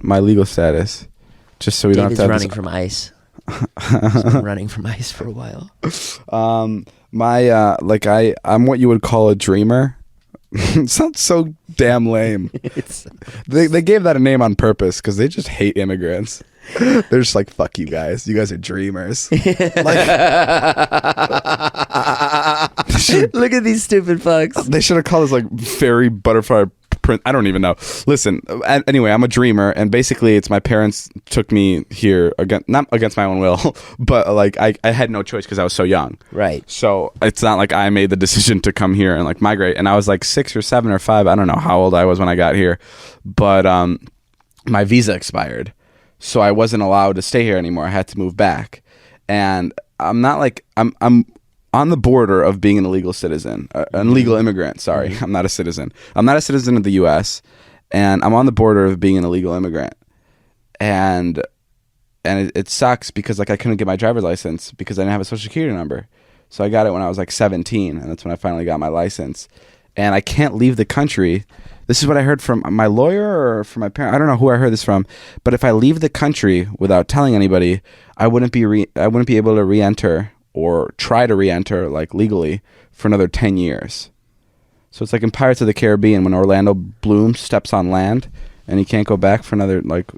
my legal status, just so we David's don't have to running from ICE. He's been running from ICE for a while. I'm what you would call a dreamer. It sounds so damn lame. They gave that a name on purpose because they just hate immigrants. They're just like, fuck you guys. You guys are dreamers. Look at these stupid fucks. They should have called us like fairy butterfly print. I don't even know. Listen, anyway, I'm a dreamer, and basically it's my parents took me here not against my own will, but like I had no choice because I was so young. Right. So it's not like I made the decision to come here and like migrate. And I was like 6 or 7 or 5. I don't know how old I was when I got here, but my visa expired. So I wasn't allowed to stay here anymore. I had to move back. And I'm not like, I'm on the border of being an illegal citizen, an illegal immigrant. Sorry, I'm not a citizen. I'm not a citizen of the U.S. and I'm on the border of being an illegal immigrant. And it sucks because like I couldn't get my driver's license because I didn't have a social security number. So I got it when I was like 17, and that's when I finally got my license. And I can't leave the country. This is what I heard from my lawyer or from my parent. I don't know who I heard this from, but if I leave the country without telling anybody, I wouldn't be able to re-enter or try to re-enter like legally for another 10 years. So it's like in Pirates of the Caribbean when Orlando Bloom steps on land and he can't go back for another like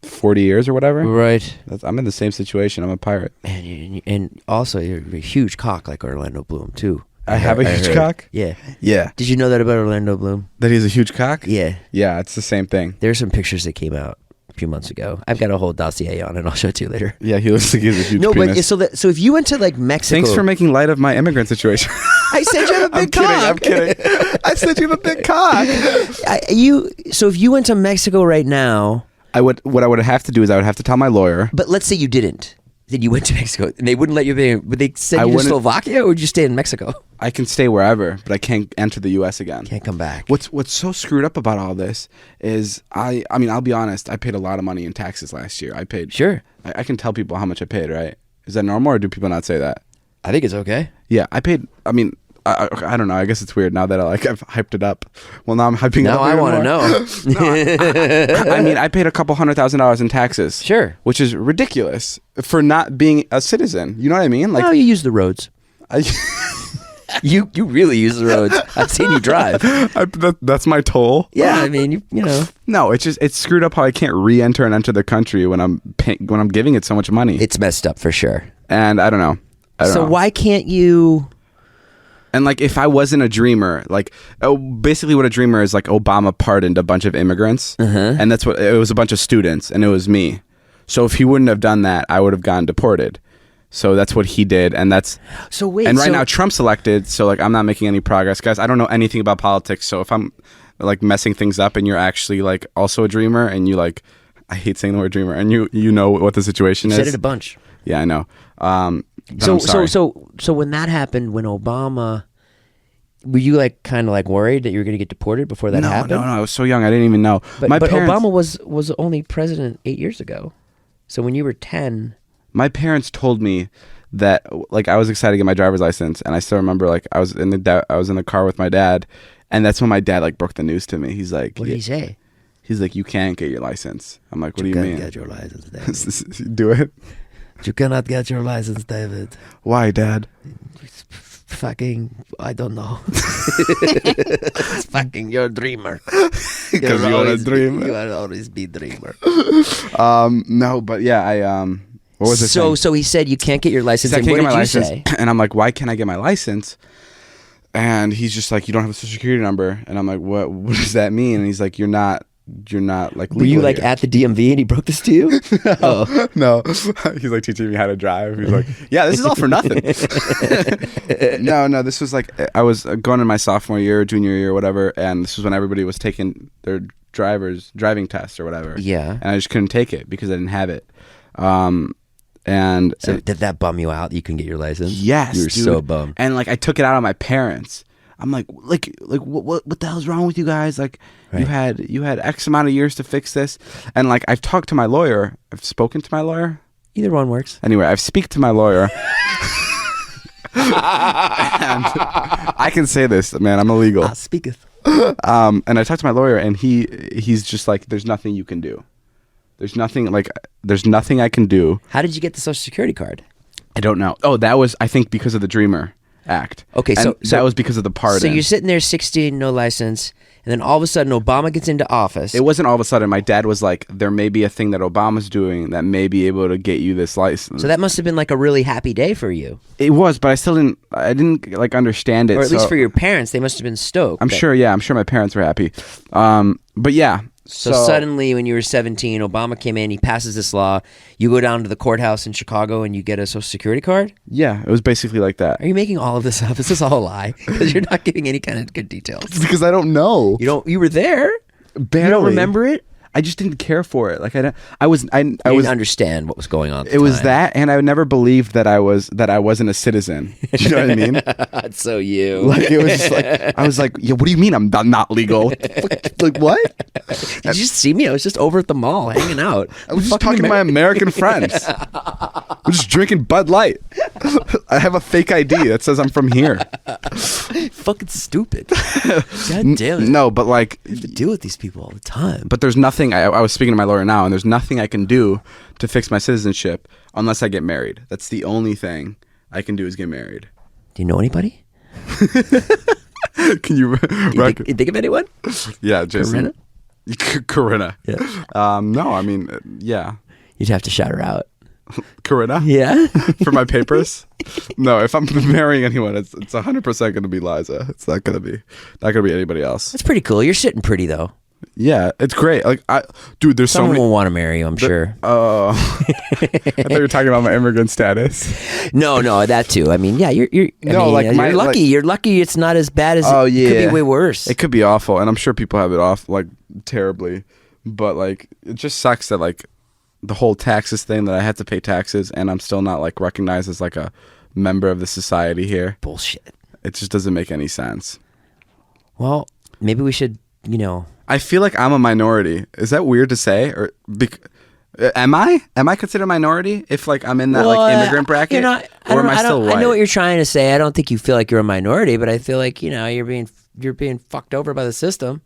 40 years or whatever. Right. I'm in the same situation. I'm a pirate. And also you're a huge cock like Orlando Bloom too. I have a huge cock? Yeah. Yeah. Did you know that about Orlando Bloom? That he has a huge cock? Yeah. Yeah, it's the same thing. There's some pictures that came out a few months ago. I've got a whole dossier on it. I'll show it to you later. Yeah, he looks like he has a huge penis. But so if you went to like Mexico. Thanks for making light of my immigrant situation. I said you have a big cock. I'm kidding. I said you have a big cock. So if you went to Mexico right now. What I would have to do is I would have to tell my lawyer. But let's say you didn't. Then you went to Mexico and they wouldn't let you be. Would they send you to Slovakia or would you stay in Mexico? I can stay wherever, but I can't enter the U.S. again. Can't come back. What's so screwed up about all this is I mean, I'll be honest. I paid a lot of money in taxes last year. I paid. Sure. I can tell people how much I paid, right? Is that normal or do people not say that? I think it's okay. Yeah, I paid. I mean, I don't know. I guess it's weird now that I've hyped it up. Well, now I'm hyping it up. Now I want to know. I mean, I paid a couple $100,000 in taxes. Sure. Which is ridiculous for not being a citizen. You know what I mean? Like, no, you use the roads. You really use the roads. I've seen you drive. That's my toll. Yeah, I mean, you know. No, it's screwed up how I can't re-enter and enter the country when I'm giving it so much money. It's messed up for sure. And I don't know. So why can't you? And like, if I wasn't a dreamer, like, basically what a dreamer is, like, Obama pardoned a bunch of immigrants, and that's what it was, a bunch of students, and it was me. So if he wouldn't have done that, I would have gotten deported. So that's what he did, and that's. So wait. And right now Trump's elected, so like I'm not making any progress, guys. I don't know anything about politics, so if I'm like messing things up, and you're actually like also a dreamer, and you like, I hate saying the word dreamer, and you know what the situation is. Said it a bunch. Yeah, I know. So when that happened, when Obama, were you like kind of like worried that you were going to get deported before that happened? No, I was so young, I didn't even know. But Obama was only president 8 years ago. So when you were 10, my parents told me that like I was excited to get my driver's license, and I still remember like I was in the car with my dad, and that's when my dad like broke the news to me. He's like, what did he say? He's like, you can't get your license. I'm like, what do you mean? You can't get your license, David. Do it. You cannot get your license, David. Why, Dad? Fucking, I don't know. It's fucking, you're a dreamer. Because you're a dreamer. You will always be dreamer. No, but yeah, what was it? So he said you can't get your license. And what did you say? And I'm like, why can't I get my license? And he's just like, you don't have a social security number. And I'm like, what does that mean? And he's like, you're not like legal. Were you like here. at the DMV and he broke this to you? No. He's like teaching me how to drive. He's like, yeah, this is all for nothing. No, this was like, I was going in my sophomore year, junior year, whatever, and this was when everybody was taking their driving test or whatever. Yeah. And I just couldn't take it because I didn't have it. And so did that bum you out? You couldn't get your license? Yes, you were dude. So bummed. And like I took it out on my parents. I'm like what the hell's wrong with you guys? Like right. you had X amount of years to fix this. And like I've talked to my lawyer. I've spoken to my lawyer. Either one works. Anyway, I've speak to my lawyer. And I can say this, man. I'm illegal. Speaketh. And I talked to my lawyer, and he's just like, there's nothing you can do. There's nothing I can do. How did you get the Social Security card? I don't know. Oh, that was, I think, because of the Dreamer Act. Okay, and so that was because of the pardon. So you're sitting there 16, no license, and then all of a sudden Obama gets into office. It wasn't all of a sudden. My dad was like, there may be a thing that Obama's doing that may be able to get you this license. So that must have been like a really happy day for you. It was, but I didn't like understand it. Or at least for your parents, they must have been stoked. I'm sure my parents were happy. But yeah. So suddenly, when you were 17, Obama came in, he passes this law. You go down to the courthouse in Chicago and you get a Social Security card? Yeah, it was basically like that. Are you making all of this up? Is this all a lie? Because you're not giving any kind of good details. It's because I don't know. You were there? Barely. You don't remember it? I just didn't care for it. Like I didn't understand what was going on. At the it was time. that, and I never believed that I wasn't a citizen. Do you know what I mean? That's so you. Like it was just like I was like, yeah. What do you mean I'm not legal? Like what? Did you just see me? I was just over at the mall hanging out. I was just talking to my American friends. I'm just drinking Bud Light. I have a fake ID that says I'm from here. Fucking stupid. God damn it. No, but like I have to deal with these people all the time. But there's nothing. I was speaking to my lawyer now, and there's nothing I can do to fix my citizenship unless I get married. That's the only thing I can do is get married. Do you know anybody? Can you? You think of anyone? Yeah, Jason. Corinna. Yeah. No, I mean, yeah. You'd have to shout her out. Corinna? Yeah. For my papers? No, if I'm marrying anyone, it's 100% going to be Liza. It's not going to be anybody else. That's pretty cool. You're sitting pretty though. Yeah, it's great. Like, dude, there's Someone so many. will want to marry you, I'm sure. Oh, I thought you were talking about my immigrant status. No, that too. I mean, yeah, you're lucky. Like, you're lucky. It's not as bad as. Oh yeah, it could be way worse. It could be awful, and I'm sure people have it off like terribly. But like, it just sucks that like the whole taxes thing, that I had to pay taxes, and I'm still not like recognized as like a member of the society here. Bullshit. It just doesn't make any sense. Well, maybe we should. I feel like I'm a minority. Is that weird to say? Or am I? Am I considered a minority if like I'm in that like immigrant bracket? Or am I still white? I know what you're trying to say. I don't think you feel like you're a minority, but I feel like you're being fucked over by the system.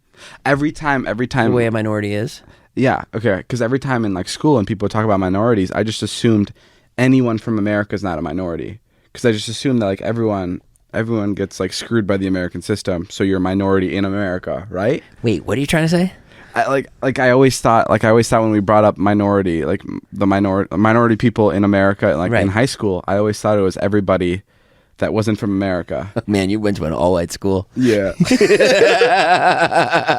Every time. The way a minority is. Yeah. Okay. Because every time in like school and people talk about minorities, I just assumed anyone from America is not a minority. Because I just assumed that like everyone gets like screwed by the American system, so you're a minority in America, right? Wait, what are you trying to say? I always thought when we brought up minority, like the minority people in America, like in high school, I always thought it was everybody that wasn't from America. Man, you went to an all-white school. Yeah.